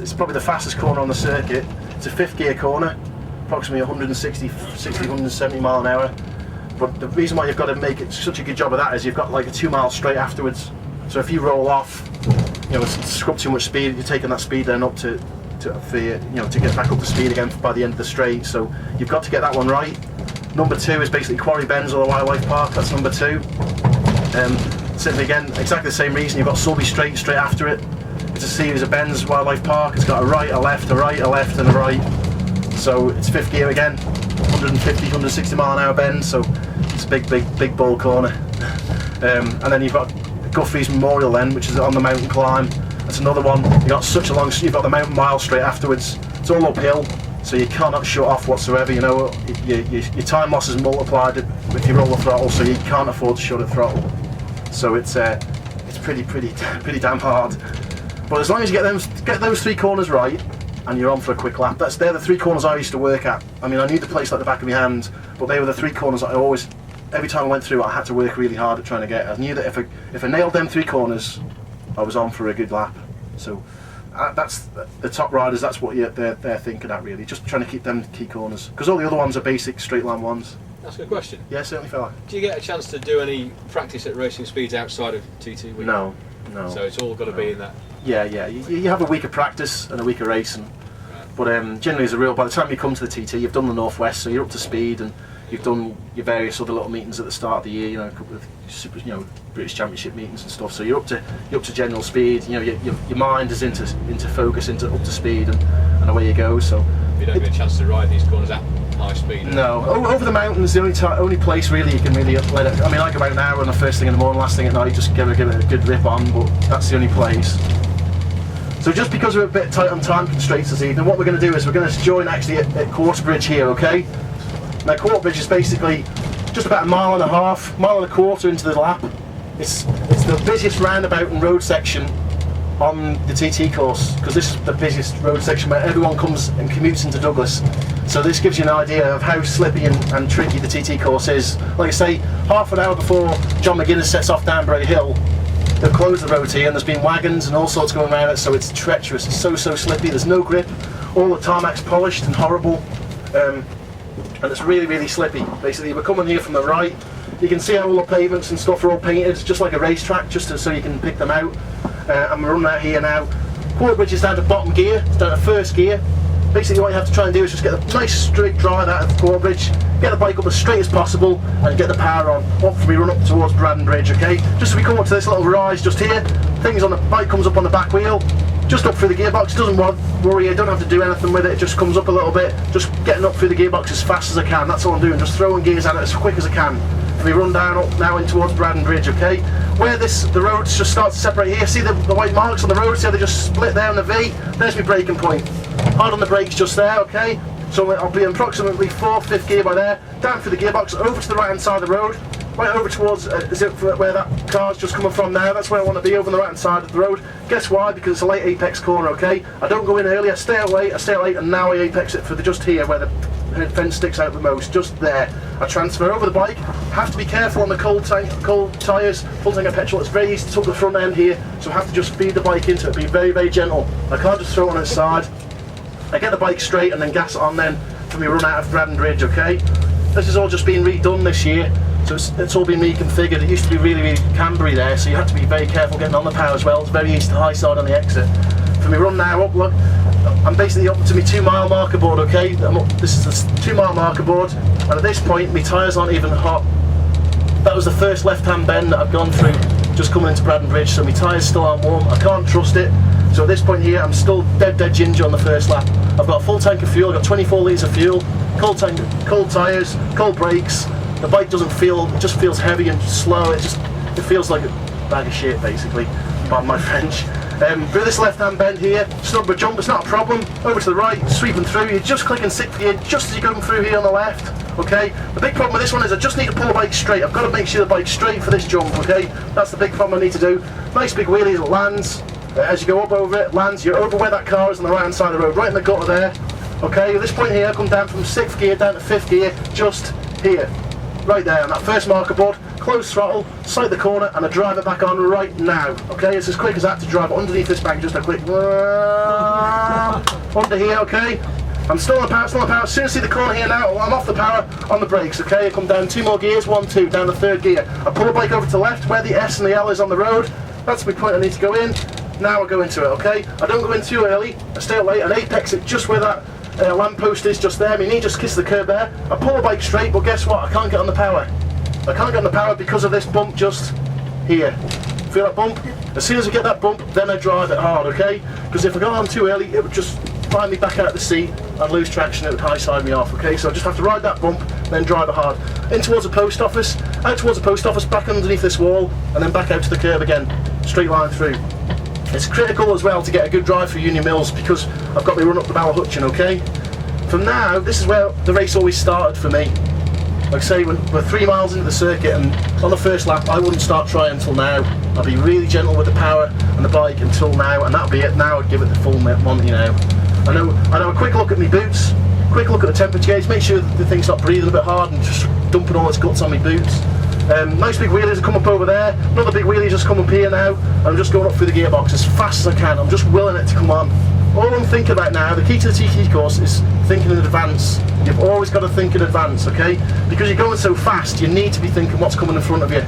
It's probably the fastest corner on the circuit. It's a 5th gear corner, approximately 170 mile an hour. But the reason why you've got to make it such a good job of that is you've got like a 2 mile straight afterwards. So if you roll off, you know, scrub too much speed, you're taking that speed then up to get back up to speed again by the end of the straight. So you've got to get that one right. Number 2 is basically Quarry Bends or the Wildlife Park. That's number 2. Simply again, exactly the same reason. You've got Sulby straight after it. It's a series of bends, Wildlife Park. It's got a right, a left, a right, a left, and a right. So it's 5th gear again, 150, 160 mile an hour bend. So it's a big bold corner. And then you've got Guthries Memorial then, which is on the mountain climb. That's another one. You've got you've got the mountain mile straight afterwards. It's all uphill, so you cannot shut off whatsoever. You know, your time loss is multiplied if you roll the throttle, so you can't afford to shut the throttle. So it's pretty damn hard. But as long as you get those 3 corners right, and you're on for a quick lap. They're the 3 corners I used to work at. I mean, I knew the place like the back of my hand, but they were the 3 corners that every time I went through, I had to work really hard at trying to get. I knew that if I nailed them 3 corners, I was on for a good lap. So that's the top riders. That's what they're thinking at really, just trying to keep them key corners, because all the other ones are basic straight line ones. That's a good question. Yeah, certainly, fella. Do you get a chance to do any practice at racing speeds outside of TT week? No. So it's all got to be in that. Yeah. You have a week of practice and a week of racing, right. But generally, as a rule, by the time you come to the TT, you've done the Northwest, so you're up to speed, and you've done your various other little meetings at the start of the year. You know, a couple of British Championship meetings and stuff. So you're up to general speed. You know, your mind is into focus, up to speed, and away you go. So you don't get a chance to ride these corners at high speed. No, over the mountains, the only place really you can really let it. I mean, I go out an hour on the first thing in the morning, last thing at night, just give it a good rip on. But that's the only place. So just because we're a bit tight on time constraints this evening, what we're going to do is we're going to join actually at Quarterbridge here, okay? Now Quarterbridge is basically just about a mile and a quarter into the lap. It's the busiest roundabout and road section on the TT course, because this is the busiest road section where everyone comes and commutes into Douglas. So this gives you an idea of how slippy and tricky the TT course is. Like I say, half an hour before John McGuinness sets off down Bray Hill, they've closed the road here and there's been wagons and all sorts going around it, so it's treacherous, it's so slippy, there's no grip, all the tarmac's polished and horrible, and it's really slippy. Basically, we're coming here from the right, you can see how all the pavements and stuff are all painted, just like a racetrack, so you can pick them out, and we're running out here now. Quarterbridge is down to bottom gear, it's down to first gear. Basically what you have to try and do is just get a nice straight drive out of Quarterbridge, get the bike up as straight as possible and get the power on. Hopefully we run up towards Braddon Bridge, okay? Just as we come up to this little rise just here, bike comes up on the back wheel, just up through the gearbox, doesn't worry, you don't have to do anything with it, it just comes up a little bit, just getting up through the gearbox as fast as I can, that's all I'm doing, just throwing gears at it as quick as I can. We run down up now in towards Braddon Bridge, okay? Where the roads just start to separate here, see the white marks on the road, see how they just split there on the V? There's my braking point. Hard on the brakes just there, okay? So I'll be in approximately 4th, 5th gear by there, down through the gearbox, over to the right hand side of the road, right over towards, where that car's just coming from now, that's where I want to be, over on the right hand side of the road. Guess why? Because it's a late apex corner, okay? I don't go in early, I stay out late, and now I apex it for just here, where the fence sticks out the most, just there. I transfer over the bike, have to be careful on the cold tyres, full tank of petrol, it's very easy to tuck the front end here, so I have to just feed the bike into it, be very gentle. I can't just throw it on its side. I get the bike straight and then gas it on then for me run out of Braddon Bridge, okay? This has all just been redone this year, so it's all been reconfigured. It used to be really cambery there, so you have to be very careful getting on the power as well. It's very easy to high side on the exit. For me run now up, look, I'm basically up to my 2 mile marker board, okay? This is the 2 mile marker board, and at this point my tyres aren't even hot. That was the first left hand bend that I've gone through, just coming into Braddon Bridge, so my tyres still aren't warm, I can't trust it. So at this point here, I'm still dead ginger on the first lap. I've got a full tank of fuel, I've got 24 litres of fuel, cold tyres, cold brakes. The bike doesn't feel, it just feels heavy and slow, it feels like a bag of shit basically, pardon my French. Through this left hand bend here, snub a jump, it's not a problem. Over to the right, sweeping through, you just click in 6th gear just as you're going through here on the left. Okay, the big problem with this one is I just need to pull the bike straight. I've got to make sure the bike's straight for this jump, okay? That's the big problem I need to do. Nice big wheelie that lands. As you go up over it, lands, you're over where that car is on the right hand side of the road, right in the gutter there. Okay, at this point here, I come down from 6th gear down to 5th gear, just here. Right there on that first marker board, close throttle, sight the corner, and I drive it back on right now. Okay, it's as quick as that to drive underneath this bank, just a quick under here, okay? I'm still on power, still on power. As soon as I see the corner here now, I'm off the power on the brakes, okay? I come down 2 more gears, 1, 2, down the 3rd gear. I pull the bike over to the left where the S and the L is on the road. That's my point I need to go in. Now I go into it, okay? I don't go in too early, I stay out late, and apex it just where that lamp post is just there. My knee just kisses the curb there. I pull the bike straight, but guess what? I can't get on the power. I can't get on the power because of this bump just here. Feel that bump? As soon as I get that bump, then I drive it hard, okay? Because if I got on too early, it would just fly me back out of the seat, I'd lose traction, it would high side me off, okay? So I just have to ride that bump, then drive it hard. In towards the post office, out towards the post office, back underneath this wall, and then back out to the curb again, straight line through. It's critical as well to get a good drive through Union Mills because I've got to run up the Ballahutchin, okay? From now, this is where the race always started for me. Like I say, when we're 3 miles into the circuit and on the first lap, I wouldn't start trying until now. I'd be really gentle with the power and the bike until now, and that'll be it. Now I'd give it the full Monty now. I know a quick look at my boots, quick look at the temperature gauge, make sure that the thing's not breathing a bit hard and just dumping all its guts on my boots. Nice big wheelies have come up over there, another big wheelie just come up here now, and I'm just going up through the gearbox as fast as I can. I'm just willing it to come on. All I'm thinking about now, the key to the TT course is thinking in advance. You've always got to think in advance, okay? Because you're going so fast, you need to be thinking what's coming in front of you.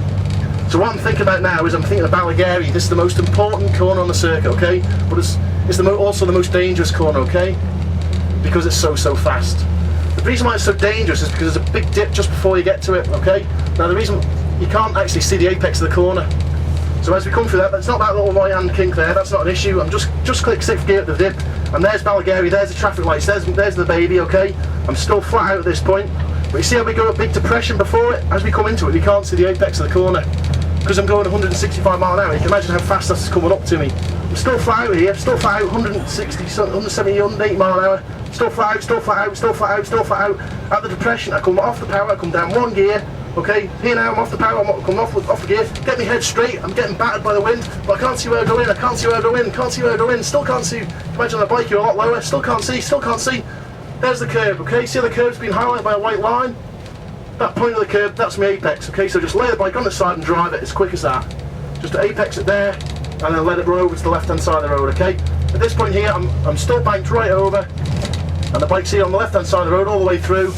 So what I'm thinking about now is I'm thinking of Balagary. This is the most important corner on the circuit, okay? But it's also the most dangerous corner, okay? Because it's so fast. The reason why it's so dangerous is because there's a big dip just before you get to it, okay? Now the reason, you can't actually see the apex of the corner. So as we come through that, it's not that little right hand kink there, that's not an issue. I'm just click 6th gear at the dip, and there's Balagary, there's the traffic lights, there's the baby, okay? I'm still flat out at this point. But you see how we go a big depression before it? As we come into it, we can't see the apex of the corner. Because I'm going 165 mile an hour, you can imagine how fast that's coming up to me. I'm still flat out here, still flat out, 160, 170, 180 mile an hour. Still flat out, still flat out, still flat out, still flat out. At the depression, I come off the power, I come down 1 gear. Okay, here now I'm off the power, I'm coming off the gear, get my head straight, I'm getting battered by the wind, but I can't see where I go in, I can't see where I go in, can't see where I go in, still can't see. Imagine on a bike you're a lot lower, still can't see. There's the curb, okay, see how the curb's been highlighted by a white line? That point of the curb, that's my apex, okay, so just lay the bike on the side and drive it as quick as that. Just to apex it there, and then let it run over to the left hand side of the road, okay? At this point here, I'm still banked right over, and the bike's here on the left hand side of the road all the way through.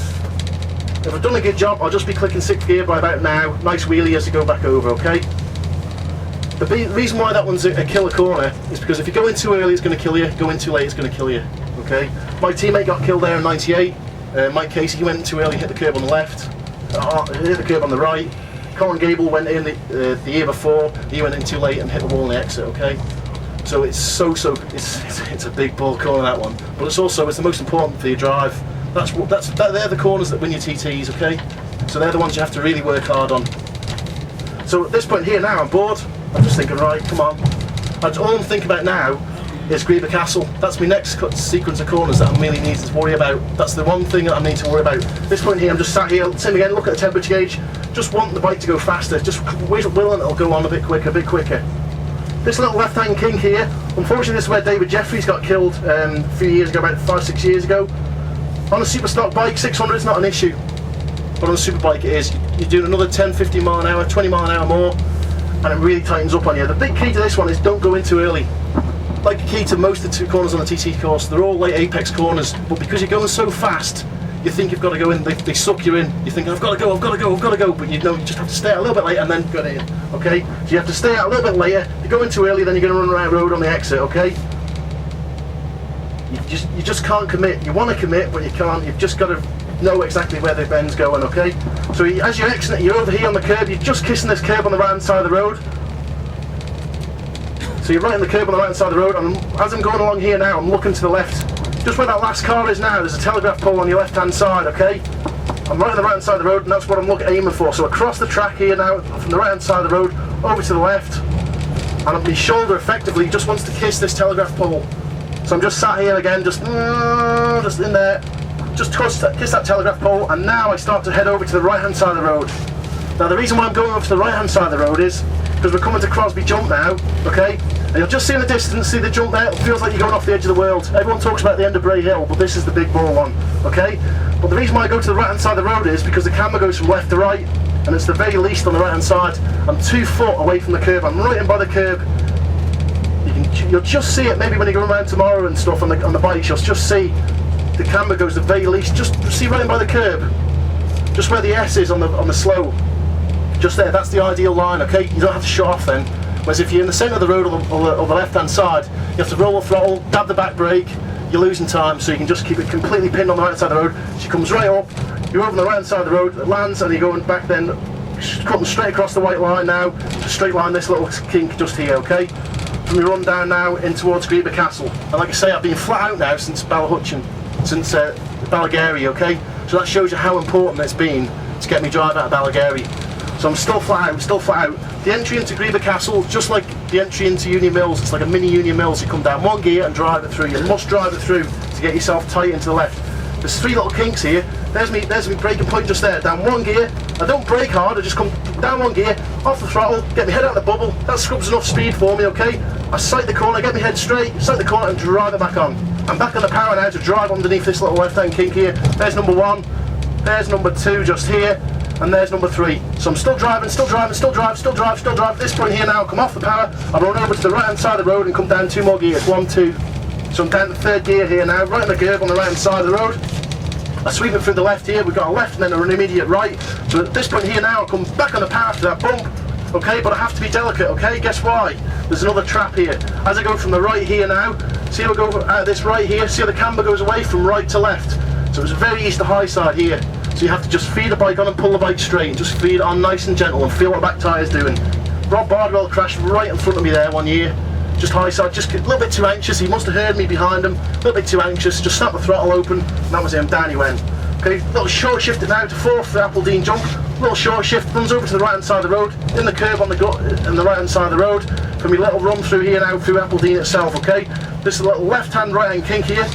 If I've done a good job, I'll just be clicking 6th gear by about now. Nice wheelie as I go back over, okay? The reason why that one's a killer corner is because if you go in too early, it's going to kill you. Go in too late, it's going to kill you, okay? My teammate got killed there in '98. Mike Casey, he went in too early, hit the curb on the left, hit the curb on the right. Colin Gable went in the year before. He went in too late and hit the wall in the exit, okay? So it's it's a big ball corner, that one. But it's the most important for your drive. They're the corners that win your TTs, okay? So they're the ones you have to really work hard on. So at this point here now, I'm bored. I'm just thinking, right, come on. All I'm thinking about now is Griever Castle. That's my next sequence of corners that I really need to worry about. That's the one thing that I need to worry about. At this point here, I'm just sat here, same again, look at the temperature gauge. Just want the bike to go faster. Just willing it'll go on a bit quicker, This little left-hand kink here, unfortunately this is where David Jeffries got killed a few years ago, about 5-6 years ago. On a super stock bike, 600 is not an issue, but on a super bike it is. You're doing another 10, 15 mile an hour, 20 mile an hour more, and it really tightens up on you. The big key to this one is don't go in too early. Like the key to most of the 2 corners on the TT course, they're all late apex corners, but because you're going so fast, you think you've got to go in, they suck you in. You think, I've got to go, but you just have to stay out a little bit later and then get in, okay? So you have to stay out a little bit later. If you go in too early, then you're going to run around the road on the exit, okay? You just can't commit. You want to commit, but you can't. You've just got to know exactly where the bend's going, okay? So as you're exiting, you're over here on the curb, you're just kissing this curb on the right hand side of the road. So you're right on the curb on the right hand side of the road, and as I'm going along here now, I'm looking to the left. Just where that last car is now, there's a telegraph pole on your left hand side, okay? I'm right on the right hand side of the road, and that's what I'm aiming for. So across the track here now, from the right hand side of the road, over to the left, and my shoulder effectively just wants to kiss this telegraph pole. So I'm just sat here again, just in there, just kiss that telegraph pole, and now I start to head over to the right hand side of the road. Now the reason why I'm going over to the right hand side of the road is because we're coming to Crosby Jump now, okay? And you'll just see in the distance, see the jump there, it feels like you're going off the edge of the world. Everyone talks about the end of Bray Hill, but this is the big ball one, okay? But the reason why I go to the right hand side of the road is because the camera goes from left to right, and it's the very least on the right hand side. I'm 2 foot away from the curb, I'm right in by the curb. You'll just see it maybe when you go around tomorrow and stuff on the bikes, you'll just see the camber goes the very least, just see right in by the curb, just where the S is on the slow, just there. That's the ideal line, okay? You don't have to shut off then. Whereas if you're in the centre of the road or the left hand side, you have to roll the throttle, dab the back brake, you're losing time, so you can just keep it completely pinned on the right side of the road. She comes right up, you're over on the right hand side of the road, it lands, and you're going back then, cutting straight across the white line now, to straight line this little kink just here, okay? From we run down now in towards Greeba Castle. And like I say, I've been flat out now since Ballagary, okay? So that shows you how important it's been to get me drive out of Ballagary. So I'm still flat out, still flat out. The entry into Greeba Castle, just like the entry into Union Mills, it's like a mini Union Mills. You come down one gear and drive it through. You must drive it through to get yourself tight into the left. There's 3 little kinks here. There's me braking point just there. Down 1 gear. I don't brake hard, I just come down 1 gear, off the throttle, get my head out of the bubble. That scrubs enough speed for me, okay? I sight the corner, get my head straight, sight the corner and drive it back on. I'm back on the power now to drive underneath this little left-hand kink here. There's number 1, there's number 2 just here, and there's number 3. So I'm still driving, still drive. At this point here now, I come off the power, I run over to the right-hand side of the road and come down 2 more gears, 1, 2. So I'm down to 3rd gear here now, right on the curb on the right-hand side of the road. I sweep it through the left here, we've got a left and then an immediate right. So at this point here now, I come back on the power after that bump, okay, but I have to be delicate, okay? Guess why? There's another trap here. As I go from the right here now, see how I go out of this right here, see how the camber goes away from right to left. So it's very east to high side here. So you have to just feed the bike on and pull the bike straight, just feed it on nice and gentle and feel what the back tyre's doing. Rob Bardwell crashed right in front of me there one year. Just high side, just a little bit too anxious. He must have heard me behind him, a little bit too anxious, just snapped the throttle open, and that was him, down he went. Okay, little short shift it now to 4th for the Appledene jump, little short shift, runs over to the right hand side of the road, in the curve on the right hand side of the road, for me little run through here now, through Appledene itself, okay? This is a little left hand, right hand kink here.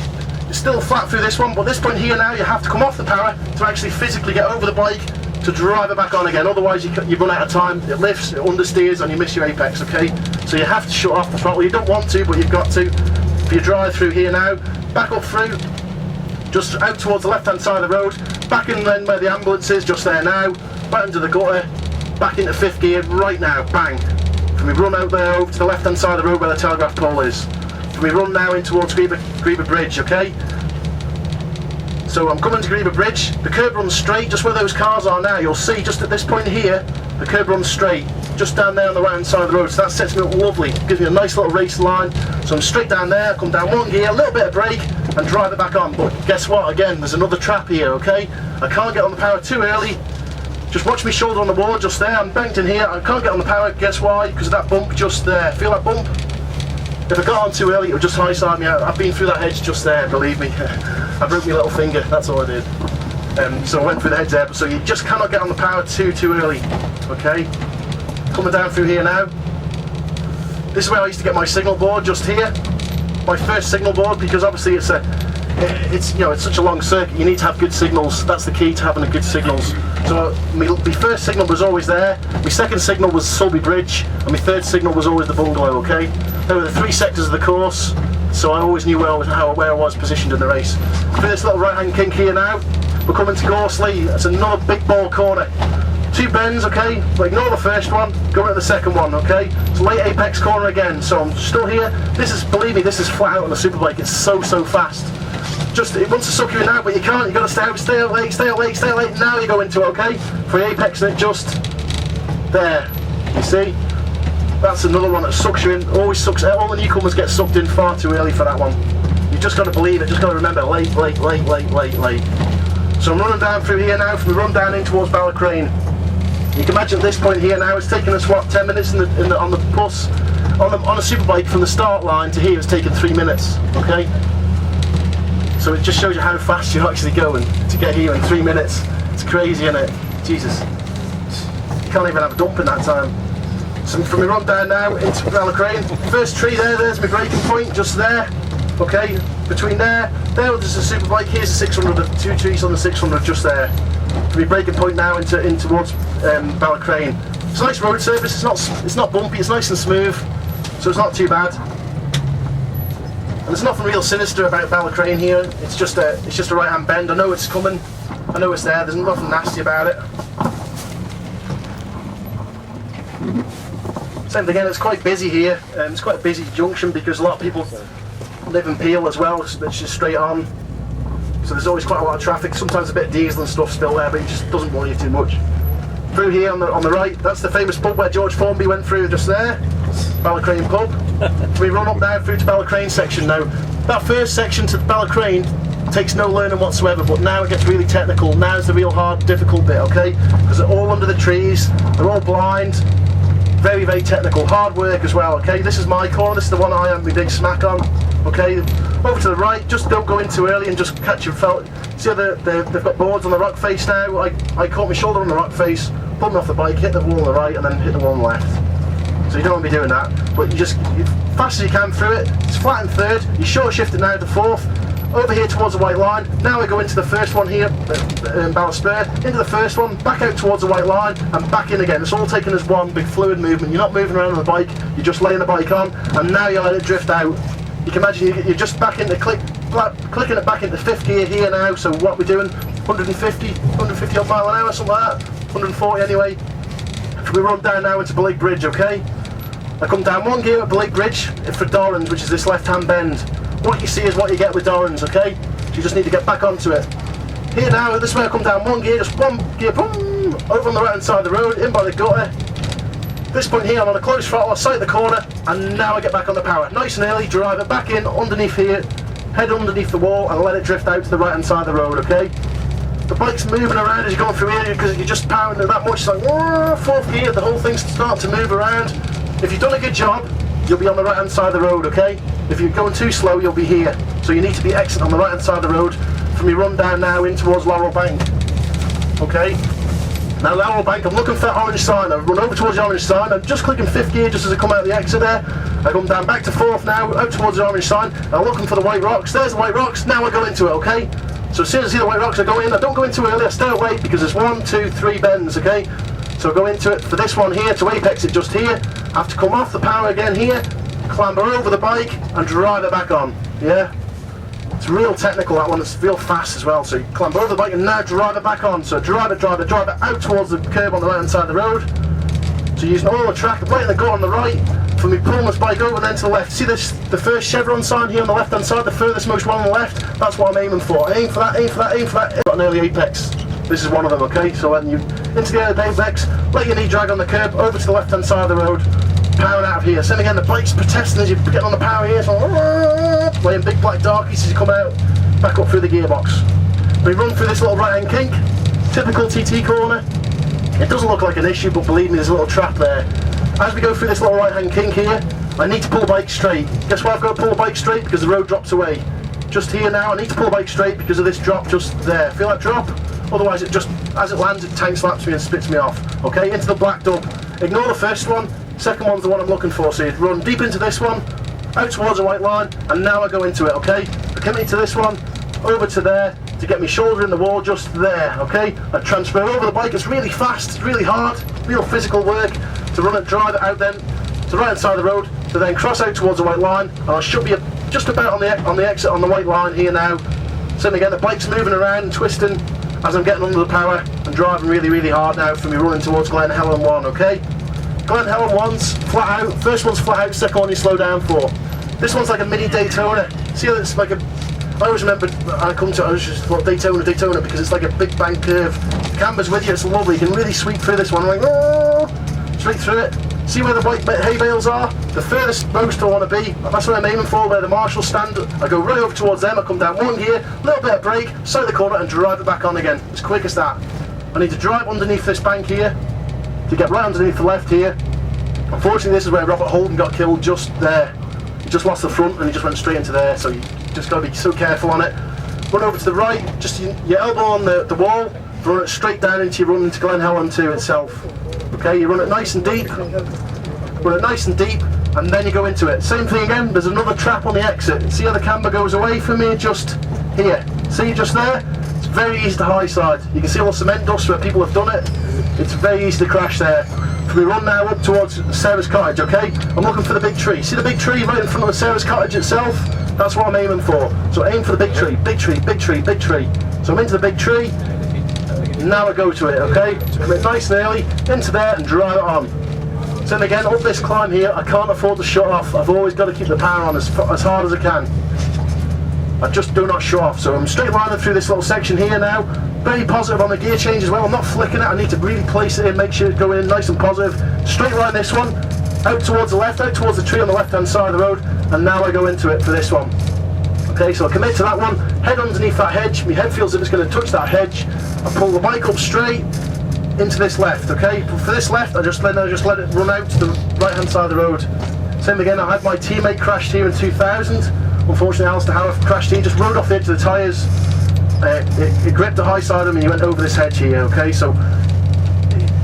You're still flat through this one, but this point here now, you have to come off the power to actually physically get over the bike to drive it back on again, otherwise you run out of time, it lifts, it understeers and you miss your apex, okay? So you have to shut off the throttle, you don't want to, but you've got to. For your drive through here now, back up through, just out towards the left hand side of the road, back in then where the ambulance is, just there now, back into the gutter, back into 5th gear right now, bang. Can we run out there over to the left hand side of the road where the telegraph pole is. Can we run now in towards Greeba Bridge, okay? So I'm coming to Greeba Bridge, the curb runs straight, just where those cars are now, you'll see just at this point here, the curb runs straight, just down there on the right hand side of the road, so that sets me up lovely, gives me a nice little race line. So I'm straight down there, come down 1 gear, a little bit of brake, and drive it back on. But guess what, again, there's another trap here, okay? I can't get on the power too early, just watch me shoulder on the wall just there, I'm banked in here, I can't get on the power, guess why? Because of that bump just there, feel that bump? If I got on too early, it would just high side me out. I've been through that hedge just there, believe me. I broke my little finger, that's all I did. So I went through the hedge there, so you just cannot get on the power too early, okay? Coming down through here now. This is where I used to get my signal board, just here. My first signal board, because obviously it's such a long circuit, you need to have good signals. That's the key to having a good signals. So my first signal was always there, my second signal was Sulby Bridge, and my third signal was always the bungalow, okay? There were the 3 sectors of the course, so I always knew where I was positioned in the race. For this little right hand kink here now, we're coming to Gorsley, that's another big ball corner. 2 bends, okay, but ignore the first one, go into the second one, okay? It's late apex corner again, so I'm still here. This is, believe me, this is flat out on a superbike, it's so fast. Just, it wants to suck you in now, but you can't, you've got to stay out late, now you go into it, okay? For the apex and it just, there, you see? That's another one that sucks you in, always sucks, all the newcomers get sucked in far too early for that one. You've just got to believe it, just got to remember, late. So I'm running down through here now, from the run down in towards Ballacrane. You can imagine at this point here now, it's taken us what, 10 minutes on the bus, on a superbike from the start line to here, it's taken 3 minutes, okay? So it just shows you how fast you're actually going to get here in 3 minutes. It's crazy, isn't it? Jesus. You can't even have a dump in that time. So from my run down now into Ballacrane, first tree there's my braking point, just there. Okay, between there's a superbike, here's a 600, 2 trees on the 600 just there. For my braking point now in towards Ballacrane. It's a nice road surface, it's not bumpy, it's nice and smooth, so it's not too bad. And there's nothing real sinister about Ballacrane here. It's just a right hand bend. I know it's coming. I know it's there. There's nothing nasty about it. Same thing again, it's quite busy here. It's quite a busy junction because a lot of people live in Peel as well, so it's just straight on. So there's always quite a lot of traffic, sometimes a bit of diesel and stuff still there, but it just doesn't worry you too much. Through here on the right, that's the famous pub where George Formby went through just there, Ballacrane pub. We run up now through to Ballacrane section now. That first section to Ballacrane takes no learning whatsoever, but now it gets really technical. Now's the real hard, difficult bit, okay? Because they're all under the trees, they're all blind, very, very technical, hard work as well, okay? This is my corner, this is the one I am my big smack on, okay? Over to the right, just don't go in too early and just catch your felt. See how they've got boards on the rock face now? I caught my shoulder on the rock face, pulled me off the bike, hit the wall on the right, and then hit the wall on the left. So you don't want to be doing that, but you just, fast as you can through it. It's flat in third, you short shift it now to fourth, over here towards the white line. Now we go into the first one here, Ballasper, into the first one, back out towards the white line, and back in again. It's all taken as one big fluid movement. You're not moving around on the bike, you're just laying the bike on, and now you let it drift out. You can imagine you're just back into clicking it back into fifth gear here now. So what we're doing, 150 odd mile an hour, something like that, 140 anyway. We run down now into Blake Bridge, okay? I come down one gear at Blake Bridge for Dorrans, which is this left-hand bend. What you see is what you get with Dorrans, okay? So you just need to get back onto it. Here now, this way I come down one gear, just one gear, boom, over on the right-hand side of the road, in by the gutter. This point here, I'm on a close throttle, I sight the corner, and now I get back on the power. Nice and early, drive it back in, underneath here, head underneath the wall, and let it drift out to the right-hand side of the road, okay? The bike's moving around as you're going through here, because you're just powering it that much, it's like, whoa, fourth gear, the whole thing's starting to move around. If you've done a good job, you'll be on the right-hand side of the road, okay? If you're going too slow, you'll be here. So you need to be exiting on the right-hand side of the road from your run down now in towards Laurel Bank, okay? Now Laurel Bank, I'm looking for that orange sign. I run over towards the orange sign, I'm just clicking fifth gear just as I come out of the exit there. I come down back to fourth now, out towards the orange sign, and I'm looking for the white rocks. There's the white rocks, now I go into it, okay? So as soon as I see the white rocks, I go in. I don't go in too early, I stay away because there's 1, 2, 3 bends, okay? So I go into it for this one here, to apex it just here. I have to come off the power again here, clamber over the bike, and drive it back on, yeah? It's real technical, that one, it's real fast as well. So you clamber over the bike and now drive it back on. So drive it out towards the curb on the right hand side of the road. So using all the track, right in the gut on the right, for me pulling this bike over and then to the left. See this, the first chevron sign here on the left hand side, the furthest most one on the left? That's what I'm aiming for. Aim for that, aim for that, aim for that. Got an early apex. This is one of them, okay? So when you into the early apex, let your knee drag on the curb, over to the left hand side of the road, powering out of here. Same again, the bike's protesting as you're getting on the power here, so playing big black darkies as you come out, back up through the gearbox. We run through this little right hand kink, typical TT corner. It doesn't look like an issue, but believe me, there's a little trap there. As we go through this little right hand kink here, I need to pull the bike straight. Guess why I've got to pull the bike straight? Because the road drops away. Just here now, I need to pull the bike straight because of this drop just there. Feel that drop? Otherwise it just, as it lands, it tank slaps me and spits me off. Okay, into the black dub. Ignore the first one, second one's the one I'm looking for. So you run deep into this one, out towards the white line, and now I go into it, okay? I come into this one, over to there, to get my shoulder in the wall just there, okay? I transfer over the bike, it's really fast, it's really hard, real physical work, to run it, drive it out then, to the right hand side of the road, to then cross out towards the white line, and I should be just about on the exit on the white line here now. Same again, the bike's moving around and twisting as I'm getting under the power and driving really, really hard now for me running towards Glen Helen 1, okay? Glen Helen 1's flat out, first one's flat out, second one you slow down for. This one's like a mini Daytona. See how it's like a, I always remember I just thought Daytona because it's like a big bank curve. Camber's with you, it's lovely, you can really sweep through this one. I'm like, oh, straight through it. See where the white hay bales are? The furthest most I want to be, that's what I'm aiming for, where the marshals stand. I go right over towards them, I come down one gear, little bit of brake, side the corner and drive it back on again. As quick as that. I need to drive underneath this bank here, to get right underneath the left here. Unfortunately this is where Robert Holden got killed, just there. He just lost the front and he just went straight into there, so you just got to be so careful on it. Run over to the right, just your elbow on the wall, run it straight down into your run into Glen Helen 2 itself. Okay, you run it nice and deep, and then you go into it. Same thing again, there's another trap on the exit. See how the camber goes away from me, just here. See, just there? It's very easy to high side. You can see all the cement dust where people have done it. It's very easy to crash there. We run now up towards Sarah's cottage, okay? I'm looking for the big tree. See the big tree right in front of Sarah's cottage itself? That's what I'm aiming for. So aim for the big tree, big tree, big tree, big tree. So I'm into the big tree. Now I go to it, okay? So come in nice and early, into there and drive it on. So then again, up this climb here, I can't afford to shut off. I've always got to keep the power on as hard as I can. I just do not shut off. So I'm straight lining through this little section here now. Very positive on the gear change as well. I'm not flicking it. I need to really place it in, make sure it's going in nice and positive. Straight line this one, out towards the left, out towards the tree on the left hand side of the road, and now I go into it for this one. Okay, so I commit to that one, head underneath that hedge, my head feels as if it's going to touch that hedge. I pull the bike up straight into this left, okay? For this left, I just let it run out to the right hand side of the road. Same again, I had my teammate crashed here in 2000. Unfortunately, Alistair Howard crashed here, just rode off the edge of the tyres. It gripped the high side of him and he went over this hedge here, okay? So,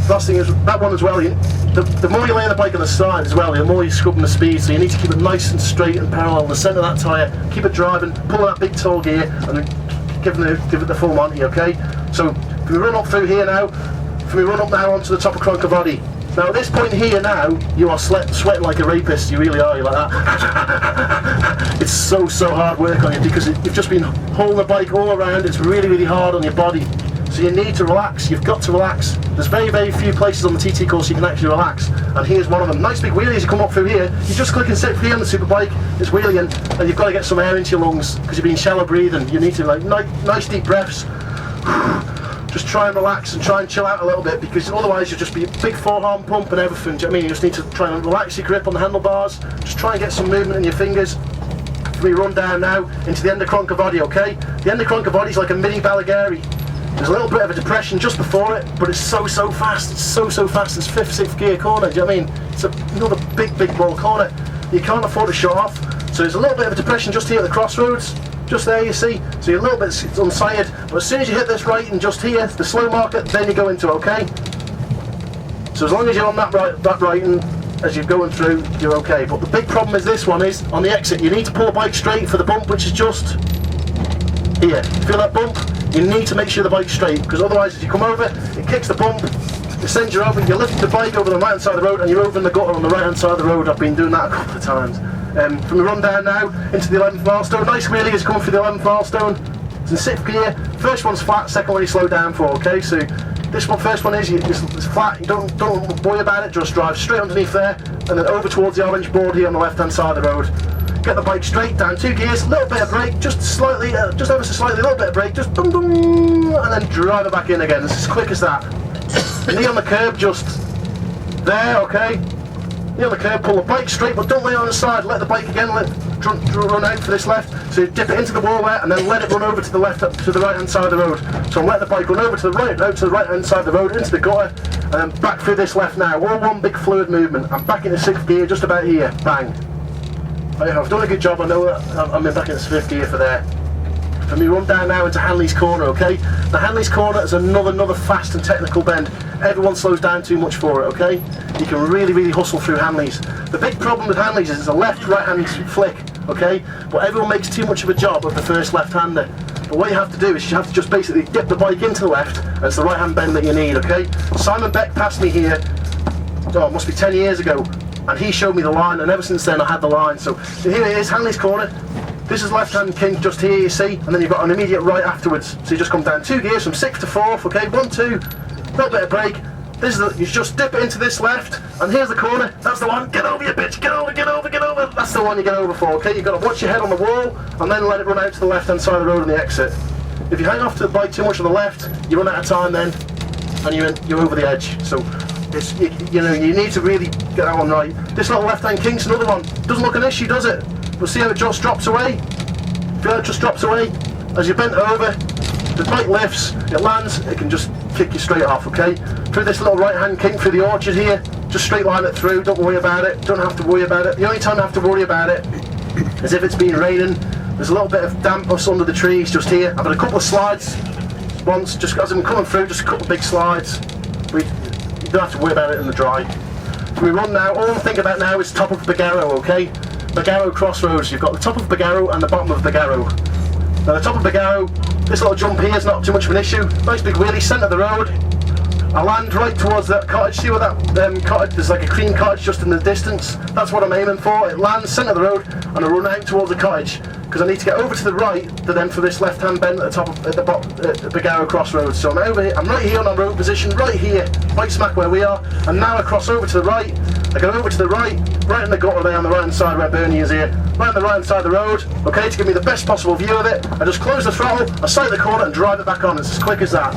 last thing is, that one as well, the more you lay the bike on the side as well, the more you're scrubbing the speed, so you need to keep it nice and straight and parallel in the centre of that tyre, keep it driving, pull that big tall gear and then give it the full Monty, okay? So, if we run up through here now, if we run up now onto the top of Cronkavody. Now at this point here now, you are sweating like a rapist, you really are, you're like that. It's so hard work on you because you've just been hauling the bike all around, it's really hard on your body. So you need to relax, you've got to relax. There's very few places on the TT course you can actually relax, and here's one of them. Nice big wheelie as you come up through here, you just click and sit free on the superbike, it's wheeling, and you've got to get some air into your lungs because you've been shallow breathing. You need to like nice deep breaths. Just try and relax and try and chill out a little bit because otherwise you'll just be a big forearm pump and everything. Do you know what I mean? You just need to try and relax your grip on the handlebars, just try and get some movement in your fingers. We run down now into the end of Cronkavody, okay? The end of Cronkavody is like a mini Balagari. There's a little bit of a depression just before it, but it's so fast. It's so fast. It's 5th, 6th gear corner, do you know what I mean? It's another big ball corner. You can't afford to shut off. So there's a little bit of a depression just here at the crossroads. Just there, you see, so you're a little bit unsighted, but as soon as you hit this right and just here, the slow marker, then you go into it, okay? So as long as you're on that right and as you're going through, you're okay. But the big problem is this one is, on the exit, you need to pull the bike straight for the bump, which is just here. Feel that bump? You need to make sure the bike's straight, because otherwise as you come over, it kicks the bump, it sends you over, you lift the bike over the right hand side of the road, and you're over in the gutter on the right hand side of the road. I've been doing that a couple of times. From the run down now into the 11th milestone, nice wheelie is coming through the 11th milestone. It's in 6th gear, first one's flat, second one you slow down for, okay? So this one, first one is it's flat, you don't worry about it, just drive straight underneath there and then over towards the orange board here on the left hand side of the road. Get the bike straight down 2 gears, a little bit of brake, just slightly, just ever so slightly, a little bit of brake, just dum dum, and then drive it back in again. It's as quick as that. Knee on the curb, just there, okay? Knee on the curb, pull the bike straight, but don't lay on the side. Let the bike again run out for this left. So you dip it into the wall there, and then let it run over to the left, to the right hand side of the road. So I'm letting the bike run over to the right, out to the right hand side of the road, into the gutter, and then back through this left now. All one big fluid movement. I'm back into 6th gear, just about here. Bang. I've done a good job. I know that I'm back into 5th gear for there. For me, run down now into Hanley's Corner, okay? The Hanley's Corner is another fast and technical bend. Everyone slows down too much for it, okay? You can really hustle through Hanley's. The big problem with Hanley's is it's a left-right hand flick, okay? But everyone makes too much of a job of the first left-hander. But what you have to do is you have to just basically dip the bike into the left, and it's the right-hand bend that you need, okay? Simon Beck passed me here, oh, it must be 10 years ago, and he showed me the line, and ever since then I had the line. So here it is, Hanley's Corner. This is left-hand kink just here, you see, and then you've got an immediate right afterwards. So you just come down 2 gears from 6th to 4th, okay, 1, 2, little bit of brake. This is you just dip it into this left, and here's the corner. That's the one. Get over, you bitch. Get over. That's the one you get over for, okay? You've got to watch your head on the wall, and then let it run out to the left-hand side of the road on the exit. If you hang off to the bike too much on the left, you run out of time then, and you're over the edge. So it's, you know, you need to really get that one right. This little left-hand kink's another one. Doesn't look an issue, does it? But see how it just drops away? Feel how it just drops away? As you bent over, the bike lifts, it lands, it can just kick you straight off, okay? Through this little right-hand kink through the orchard here, just straight line it through, don't worry about it, don't have to worry about it. The only time I have to worry about it is if it's been raining. There's a little bit of dampness under the trees just here. I've had a couple of slides once, just as I'm coming through, just a couple of big slides. You don't have to worry about it in the dry. So we run now, all I think about now is top of Bagaro, okay? Bagaro Crossroads, you've got the top of Bagaro and the bottom of Bagaro. Now the top of Bagaro, this little jump here is not too much of an issue. Nice big wheelie, centre of the road. I land right towards that cottage. See where that cottage, there's like a cream cottage just in the distance. That's what I'm aiming for. It lands centre of the road and I run out towards the cottage because I need to get over to the right to then for this left hand bend at the top of, at the Big Arrow crossroads. So I'm over here, I'm right here on our road position, right here, right smack where we are, and now I cross over to the right. I go over to the right in the gutter there on the right hand side where Bernie is here, right on the right hand side of the road, okay, to give me the best possible view of it. I just close the throttle, I sight the corner and drive it back on. It's as quick as that.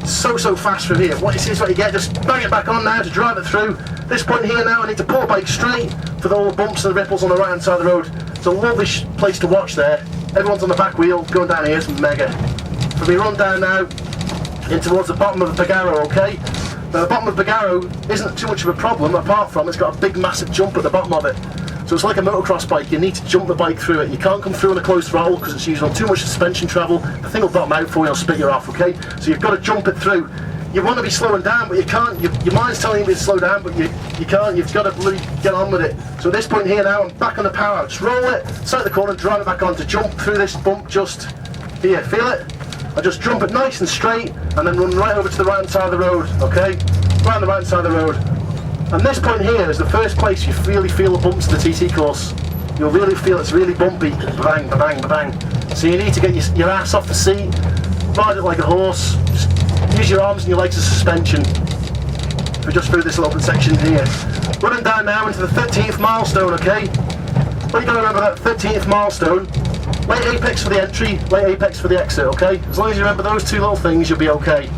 So fast from here. What you see is what you get. Just bang it back on now to drive it through. This point here now, I need to pull the bike straight for all the bumps and the ripples on the right hand side of the road. It's a lovely place to watch there. Everyone's on the back wheel going down here. It's mega. For me, run down now in towards the bottom of the Big Arrow, okay? Now the bottom of the Big Arrow isn't too much of a problem apart from it's got a big massive jump at the bottom of it. So it's like a motocross bike, you need to jump the bike through it. You can't come through on a closed throttle because it's using too much suspension travel. The thing will bottom out for you, it'll spit you off, okay? So you've got to jump it through. You want to be slowing down, but you can't. Your mind's telling you to slow down, but you can't. You've got to really get on with it. So at this point here now, I'm back on the power. Just roll it, sight the corner, drive it back on to jump through this bump just here. Feel it? I just jump it nice and straight and then run right over to the right hand side of the road, okay? Right on the right hand side of the road. And this point here is the first place you really feel the bumps of the TT course. You'll really feel it's really bumpy. Bang, bang, bang. So you need to get your ass off the seat, ride it like a horse, just use your arms and your legs as suspension. We're just through this little section here. Running down now into the 13th milestone, okay? Well, you got to remember that 13th milestone. Late apex for the entry, late apex for the exit, okay? As long as you remember those two little things, you'll be okay.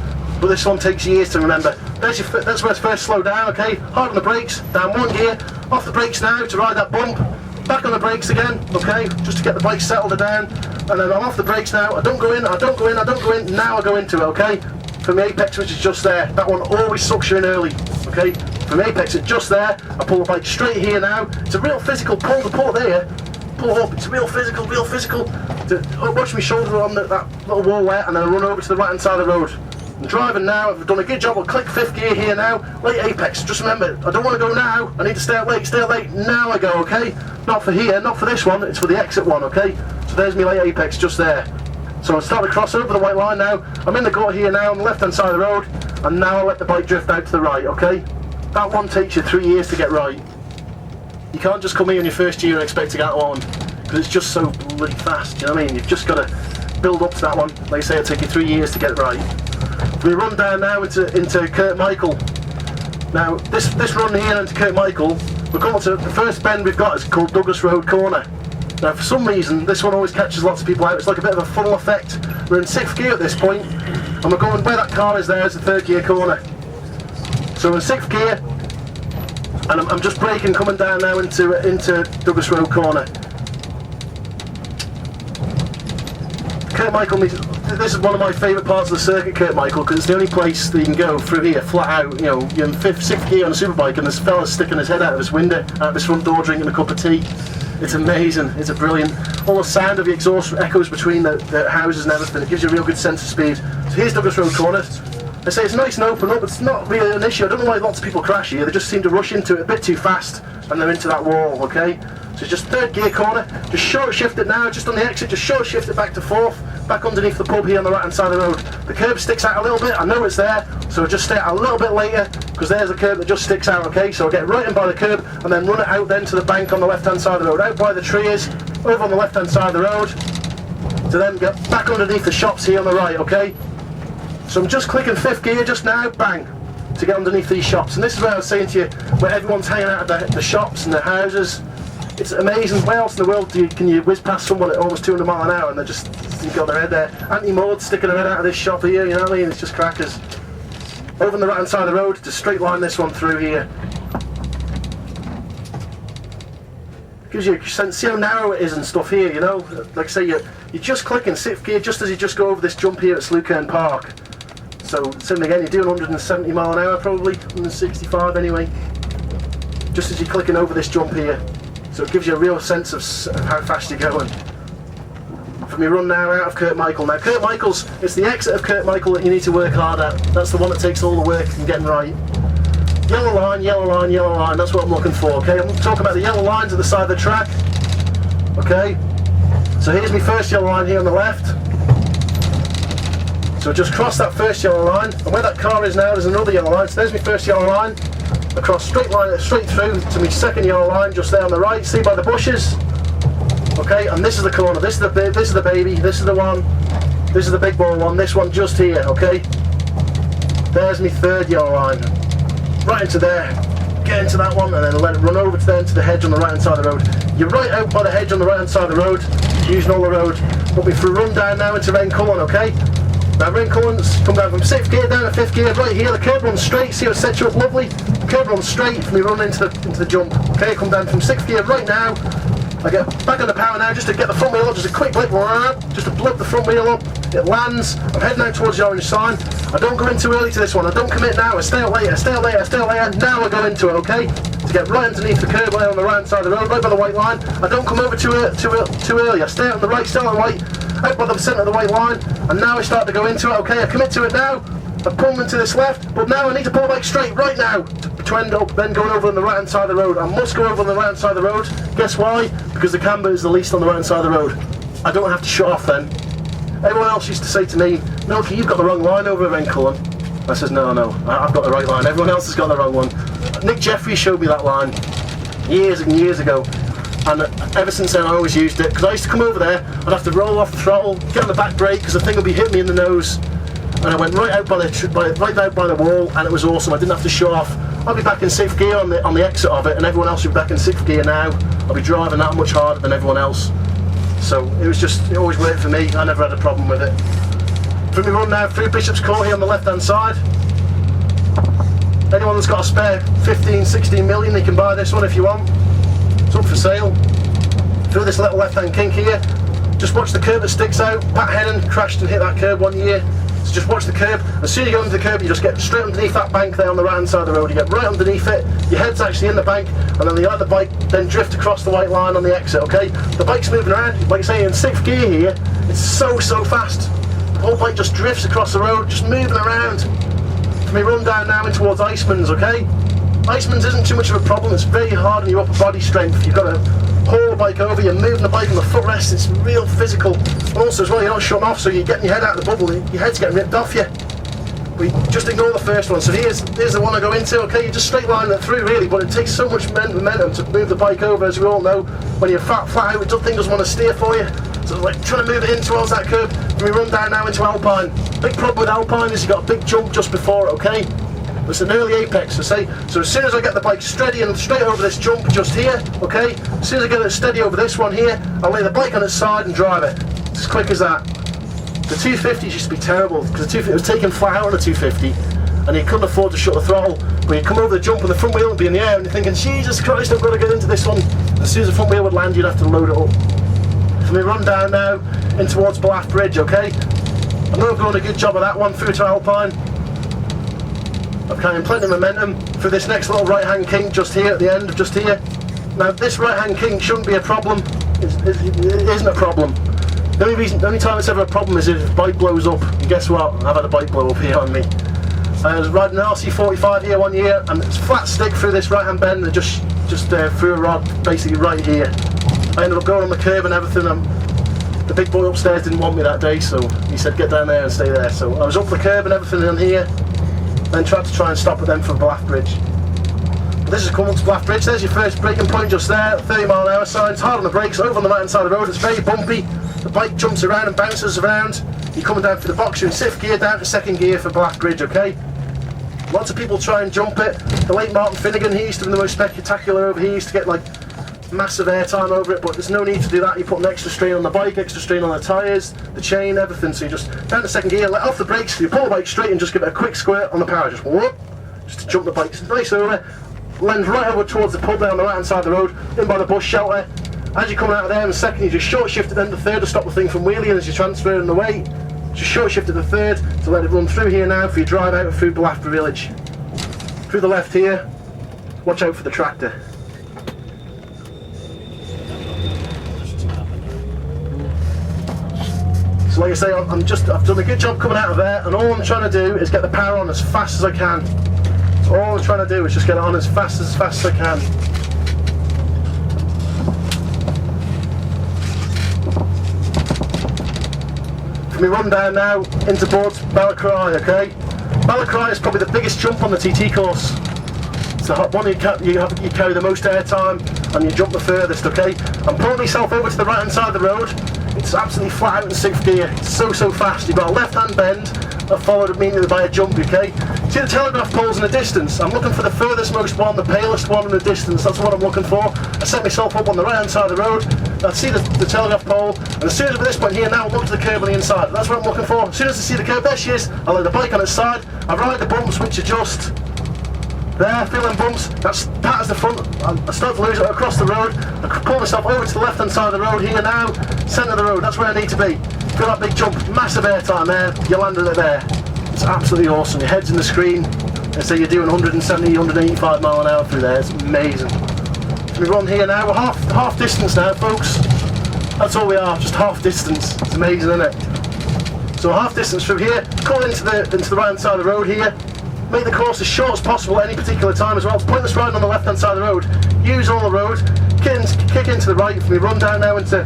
But this one takes years to remember. That's where it's first slow down, okay? Hard on the brakes, down one gear, off the brakes now to ride that bump, back on the brakes again, okay? Just to get the bike settled down, and then I'm off the brakes now. I don't go in, I don't go in, I don't go in, now I go into it, okay? From the apex, which is just there, that one always sucks you in early, okay? From the apex, it's just there, I pull the bike straight here now. It's a real physical pull to pull there. Pull up, it's real physical, watch me shoulder on that little wall there, and then I run over to the right hand side of the road. I'm driving now, I've done a good job, I'll click 5th gear here now, late apex, just remember, I don't want to go now, I need to stay out late, now I go, okay? Not for here, not for this one, it's for the exit one, okay? So there's my late apex, just there. So I'm starting to cross over the white line now, I'm in the gutter here now, on the left hand side of the road, and now I let the bike drift out to the right, okay? That one takes you 3 years to get right. You can't just come here in your first year and expect to get on, because it's just so bloody fast, you know what I mean? You've just got to build up to that one, like I say, it'll take you 3 years to get it right. We run down now into Kirkmichael. Now this run here into Kirkmichael, we're going to the first bend we've got is called Douglas Road Corner. Now for some reason this one always catches lots of people out. It's like a bit of a funnel effect. We're in 6th gear at this point, and we're going where that car is there is the 3rd gear corner. So we're in 6th gear, and I'm just braking coming down now into Douglas Road Corner. Kirkmichael needs. This is one of my favourite parts of the circuit, Kirkmichael, because it's the only place that you can go through here, flat out. You know, you're in 5th, 6th gear on a superbike, and this fella's sticking his head out of his window, out of his front door, drinking a cup of tea. It's amazing. It's a brilliant. All the sound of the exhaust echoes between the houses and everything. It gives you a real good sense of speed. So here's Douglas Road Corner. I say it's nice and open up. It's not really an issue. I don't know why lots of people crash here. They just seem to rush into it a bit too fast, and they're into that wall. Okay. So it's just 3rd gear corner. Just short shift it now. Just on the exit. Just short shift it back to 4th. Back underneath the pub here on the right hand side of the road. The curb sticks out a little bit, I know it's there, so I'll just stay out a little bit later, because there's a curb that just sticks out, okay? So I'll get right in by the curb, and then run it out then to the bank on the left hand side of the road, out by the trees, over on the left hand side of the road, to then get back underneath the shops here on the right, okay? So I'm just clicking 5th gear just now, bang, to get underneath these shops. And this is where I was saying to you, where everyone's hanging out at the shops and the houses. It's amazing. Where else in the world can you whiz past someone at almost 200 miles an hour and they're just got their head there? Auntie Maud sticking her head out of this shop here, you know what I mean? It's just crackers. Over on the right hand side of the road, just straight line this one through here. Gives you a sense, see how narrow it is and stuff here, you know? Like I say, you're just clicking 6th gear just as you just go over this jump here at Slucairn Park. So, same again, you're doing 170 miles an hour probably, 165 anyway. Just as you're clicking over this jump here. So it gives you a real sense of how fast you're going. For me run now out of Kirkmichael. Now Kirkmichael's, it's the exit of Kirkmichael that you need to work hard at. That's the one that takes all the work and getting right. Yellow line, yellow line, yellow line, that's what I'm looking for, okay? I'm talking about the yellow lines at the side of the track. Okay? So here's my first yellow line here on the left. So just cross that first yellow line, and where that car is now, there's another yellow line. So there's my first yellow line. Across straight line, straight through to my second yellow line, just there on the right. See by the bushes. Okay, and this is the corner. This is the baby. This is the one. This is the big ball one. This one just here. Okay. There's my third yellow line. Right into there. Get into that one, and then let it run over to the hedge on the right hand side of the road. You're right out by the hedge on the right hand sside of the road, using all the road. But we've run down now into Raincullen, okay? Now Raincullen's come down from 6th gear down to 5th gear, right here. The curb runs straight. See how it sets you up lovely? The curb runs straight from me running into the jump. Okay, come down from 6th gear right now. I get back on the power now just to get the front wheel up, just a quick blip, just to blip the front wheel up. It lands. I'm heading out towards the orange sign. I don't go in too early to this one. I don't commit now. I stay out later, stay out later, stay out later. Now I go into it, okay? To get right underneath the curb on the right hand side of the road, right by the white line. I don't come over too early. I stay out on the right, stay out on the white, out by the centre of the white line. And now I start to go into it, okay? I commit to it now. I pull into this left, but now I need to pull the bike straight right now to end up then going over on the right hand side of the road. I must go over on the right hand side of the road. Guess why? Because the camber is the least on the right hand side of the road. I don't have to shut off then. Everyone else used to say to me, Milky, you've got the wrong line over Raincullen. I says, no, I've got the right line. Everyone else has got the wrong one. Nick Jeffries showed me that line years and years ago, and ever since then I always used it, because I used to come over there, I'd have to roll off the throttle, get on the back brake, because the thing would be hitting me in the nose, and I went right out by the wall, and it was awesome. I didn't have to shut off. I'll be back in 6th gear on the exit of it, and everyone else will be back in 6th gear now. I'll be driving that much harder than everyone else. So it always worked for me. I never had a problem with it. Through me run now through Bishop's Court here on the left hand side. Anyone that's got a spare 15, 16 million, they can buy this one if you want. It's up for sale. Through this little left hand kink here, just watch the curb that sticks out. Pat Hennon crashed and hit that curb one year. So just watch the curb. As soon as you go into the curb, you just get straight underneath that bank there on the right hand side of the road. You get right underneath it, your head's actually in the bank, and then you let the bike then drift across the white line on the exit, okay? The bike's moving around, like I say, in 6th gear here, it's so fast. The whole bike just drifts across the road, just moving around. For me run down now in towards Iceman's, okay? Iceman's isn't too much of a problem, it's very hard on your upper body strength. You've got to haul the bike over, you're moving the bike on the footrest, it's real physical. And also as well, you're not shutting off, so you're getting your head out of the bubble, your head's getting ripped off you. We just ignore the first one. So here's the one I go into, okay? You just straight line it through really, but it takes so much momentum to move the bike over, as we all know. When you're flat out, the thing doesn't want to steer for you. So it's like trying to move it in towards that curb. And we run down now into Alpine. Big problem with Alpine is you've got a big jump just before it, okay? It's an early apex, so as soon as I get the bike steady and straight over this jump just here, okay? As soon as I get it steady over this one here, I'll lay the bike on its side and drive it. It's as quick as that. The 250s used to be terrible, because the 250 was taken flat out on the 250, and you couldn't afford to shut the throttle. When you come over the jump and the front wheel would be in the air, and you're thinking, Jesus Christ, I've got to get into this one. As soon as the front wheel would land, you'd have to load it up. So we run down now in towards Blaff Bridge, okay? I know I've done a good job of that one through to Alpine. I'm carrying plenty of momentum through this next little right-hand kink just here at the end, just here. Now this right-hand kink shouldn't be a problem. It isn't a problem. The only time it's ever a problem is if the bike blows up. And guess what? I've had a bike blow up here on me. I was riding an RC45 here one year, and it's flat stick through this right-hand bend, and just threw a rod basically right here. I ended up going on the curb and everything. The big boy upstairs didn't want me that day, so he said get down there and stay there. So I was up the curb and everything in here. Then tried to try and stop it then for Blaff Bridge. But this is coming up to Blaff Bridge. There's your first braking point just there, 30 mile an hour signs, hard on the brakes, over on the right hand side of the road, it's very bumpy. The bike jumps around and bounces around. You're coming down for the box, you're in 6th gear down to 2nd gear for Blaff Bridge, okay? Lots of people try and jump it. The late Martin Finnegan, he used to be the most spectacular over here, he used to get like massive airtime over it, but there's no need to do that. You put an extra strain on the bike, extra strain on the tyres, the chain, everything. So you just down to 2nd gear, let off the brakes, you pull the bike straight and just give it a quick squirt on the power, just whoop, just to jump the bike nice over, lend right over towards the pub there on the right hand side of the road, in by the bus shelter. As you're coming out of there in 2nd, you just short shift it then to 3rd to stop the thing from wheeling as you're transferring the weight. Just short shift it to 3rd to let it run through here now for your drive out through Blaff Village. Through the left here, watch out for the tractor. So like I say, I've done a good job coming out of there, and all I'm trying to do is get the power on as fast as I can. So all I'm trying to do is just get it on as fast as I can. For we run down now into towards Balacry, okay? Balacry is probably the biggest jump on the TT course. It's the one you carry the most air time and you jump the furthest, okay? I'm pulling myself over to the right hand side of the road. It's absolutely flat out in 6th gear. It's so fast. You've got a left hand bend, followed immediately by a jump, okay? See the telegraph poles in the distance? I'm looking for the furthest most one, the palest one in the distance. That's what I'm looking for. I set myself up on the right hand side of the road. I see the telegraph pole, and as soon as I'm at this point here now, I'm looking to the curb on the inside. That's what I'm looking for. As soon as I see the curb, there she is. I lay the bike on its side. I ride the bumps, which adjust. There, feeling bumps. That is the front. I start to lose it across the road. I pull myself over to the left hand side of the road here now. Centre of the road, that's where I need to be. Feel that big jump, massive air time there. You landed it there. It's absolutely awesome. Your head's in the screen. They say you're doing 170, 185 mile an hour through there. It's amazing. We run here now. We're half distance now, folks. That's all we are, just half distance. It's amazing, isn't it? So half distance through here. Cut into the right hand side of the road here. Make the course as short as possible at any particular time as well. It's pointless riding on the left hand side of the road. Use all the road. Kick into the right. We run down now into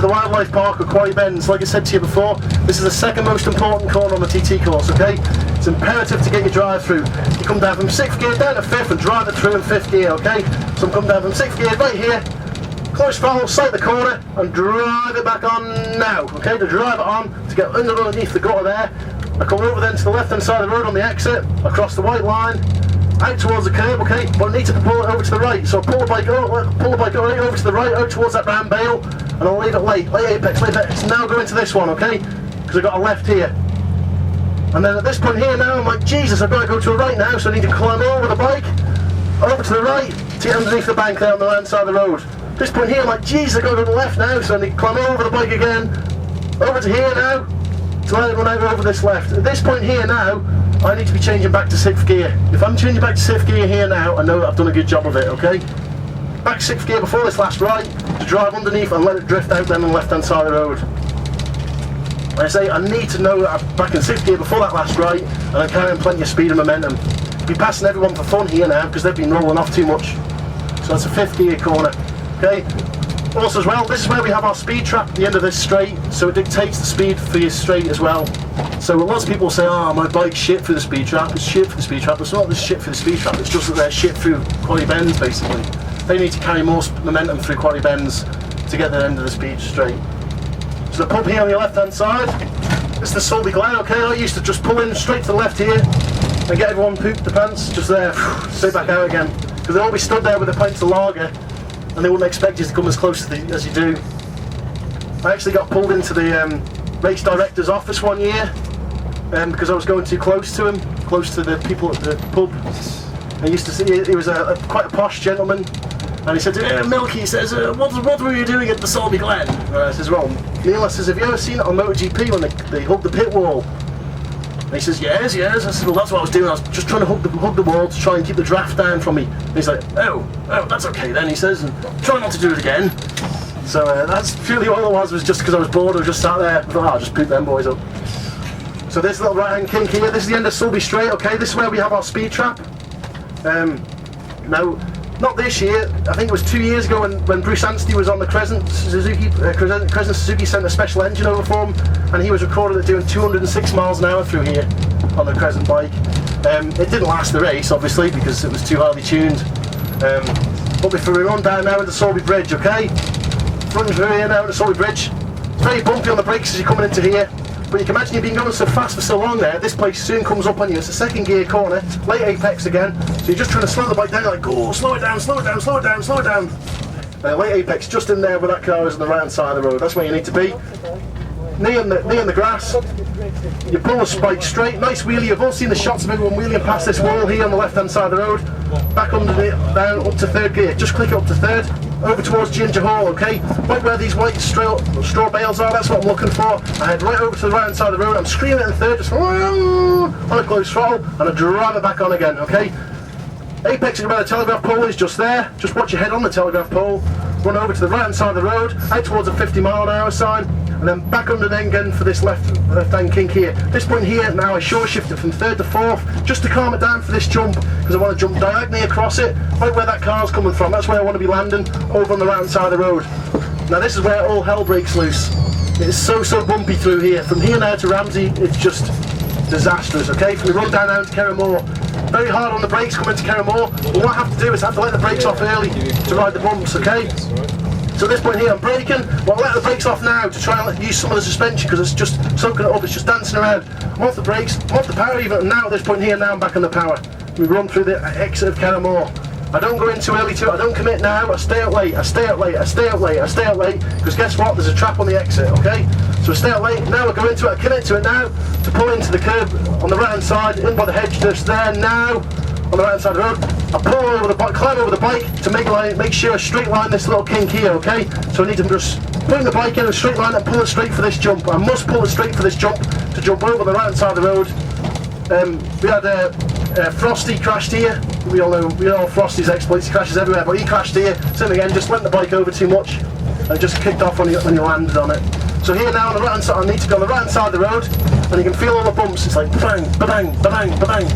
the wildlife park of Quarry Bends. Like I said to you before, this is the second most important corner on the TT course, okay? It's imperative to get your drive through. You come down from 6th gear down to 5th and drive it through in 5th gear, okay? So I'm coming down from 6th gear right here, close throttle, sight the corner and drive it back on now, okay? To drive it on, to get underneath the gutter there. I come over then to the left hand side of the road on the exit, across the white line, out towards the curb, okay? But I need to pull it over to the right, so I pull the bike over to the right, out towards that round bale, and I'll leave it late apex. Now go into this one, okay? Because I've got a left here. And then at this point here now, I'm like, Jesus, I've got to go to a right now, so I need to climb over the bike, over to the right, to get underneath the bank there on the right hand side of the road. At this point here, I'm like, Jesus, I've got to go to the left now, so I need to climb over the bike again, over to here now, to let it run over this left. At this point here now, I need to be changing back to 6th gear. If I'm changing back to 6th gear here now, I know that I've done a good job of it, okay? Back 6th gear before this last right, to drive underneath and let it drift out then on the left hand side of the road. Like I say, I need to know that I'm back in 6th gear before that last right, and I'm carrying plenty of speed and momentum. I'll be passing everyone for fun here now, because they've been rolling off too much. So that's a 5th gear corner, okay? Also as well, this is where we have our speed trap at the end of this straight, so it dictates the speed for your straight as well. So lots of people say, oh, my bike's shit for the speed trap, it's shit for the speed trap. It's not this shit for the speed trap, it's just that they're shit through Quarry Bends basically. They need to carry more momentum through Quarry Bends to get the end of the speed straight. So the pump here on your left hand side, it's the Milky Glen, okay? I used to just pull in straight to the left here and get everyone pooped the pants, just there, straight back out again. Because they'll all be stood there with their pints of lager, and they wouldn't expect you to come as close to as you do. I actually got pulled into the race director's office one year because I was going too close to him, close to the people at the pub. I used to see he was quite a posh gentleman, and he said to me, Milky, he says, what were you doing at the Milky Glen? And I says, well, Neil, I says, have you ever seen it on MotoGP when they hug the pit wall? And he says, yes. I said, well, that's what I was doing. I was just trying to hug the wall to try and keep the draft down from me. And he's like, oh, that's okay then, he says, and try not to do it again. So that's purely all it was just because I was bored. I was just sat there. I thought, I'll just poop them boys up. So this little right-hand kink here, this is the end of Sulby Straight, okay? This is where we have our speed trap. No, not this year. I think it was 2 years ago when Bruce Anstey was on the Crescent Suzuki sent a special engine over for him, and he was recorded at doing 206 miles an hour through here on the Crescent bike. It didn't last the race, obviously, because it was too highly tuned. But before we run down now into Sulby Bridge, okay? Running through here now into Sulby Bridge. Very bumpy on the brakes as you're coming into here. But you can imagine you've been going so fast for so long there, this place soon comes up on you. It's a 2nd gear corner, late apex again, so you're just trying to slow the bike down, you're like, oh, slow it down. Late apex just in there where that car is on the right hand side of the road, that's where you need to be. Knee in the grass, you pull the bike straight, nice wheelie. You've all seen the shots of everyone wheeling past this wall here on the left hand side of the road, back underneath, down up to 3rd gear, just click it up to 3rd. Over towards Ginger Hall, okay? Right where these white straw bales are, that's what I'm looking for. I head right over to the right hand side of the road, I'm screaming in 3rd, just on a close throttle, and I drive it back on again, okay? Apex where the telegraph pole is just there, just watch your head on the telegraph pole, run over to the right hand side of the road, out towards a 50 mile an hour sign, and then back under then again for this left hand kink here. This point here, now I short shift it from 3rd to 4th, just to calm it down for this jump, because I want to jump diagonally across it, right where that car's coming from. That's where I want to be landing, over on the right hand side of the road. Now this is where all hell breaks loose. It's so bumpy through here. From here now to Ramsey, it's just disastrous, okay? From the run down now to Kerramore, very hard on the brakes coming to Kerramore, but what I have to do is I have to let the brakes off early to ride the bumps, okay? So at this point here I'm braking, well I'll let the brakes off now to try and use some of the suspension because it's just soaking it up, it's just dancing around. I'm off the brakes, I'm off the power even, and now at this point here, now I'm back on the power. We run through the exit of Kerramore. I don't go in too early to it, I don't commit now, I stay out late, I stay out late, I stay out late, I stay out late, because guess what, there's a trap on the exit, okay? So I stay out late, now I go into it, I commit to it now, to pull into the curb on the right hand side, in by the hedge just there now, on the right hand side of the road. I pull over the bike, climb over the bike to make sure I straight line this little kink here, okay? So I need to just bring the bike in and straight line and pull it straight for this jump. I must pull it straight for this jump to jump over the right hand side of the road. We had Frosty crashed here. We all know Frosty's exploits, he crashes everywhere, but he crashed here. Same again, just leant the bike over too much and just kicked off when he landed on it. So here now on the right hand side, I need to go on the right hand side of the road and you can feel all the bumps. It's like bang, bang, bang, bang.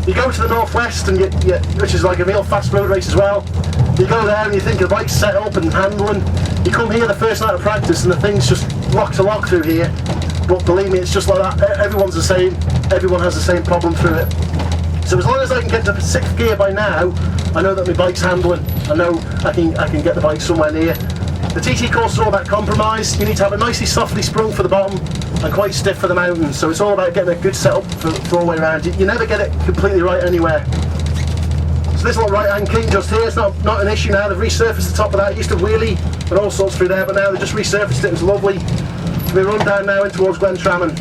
You go to the northwest, and which is like a real fast road race as well. You go there and you think the bike's set up and handling. You come here the first night of practice and the thing's just lock to lock through here. But believe me, it's just like that. Everyone's the same. Everyone has the same problem through it. So as long as I can get to 6th gear by now, I know that my bike's handling. I know I can get the bike somewhere near. The TT course is all about compromise. You need to have it nicely softly sprung for the bottom and quite stiff for the mountains. So it's all about getting a good setup for all the way around. You never get it completely right anywhere. So this little right hand kink just here, it's not an issue now. They've resurfaced the top of that. It used to wheelie and all sorts through there, but now they've just resurfaced it. It was lovely. We run down now in towards Glen Tramon.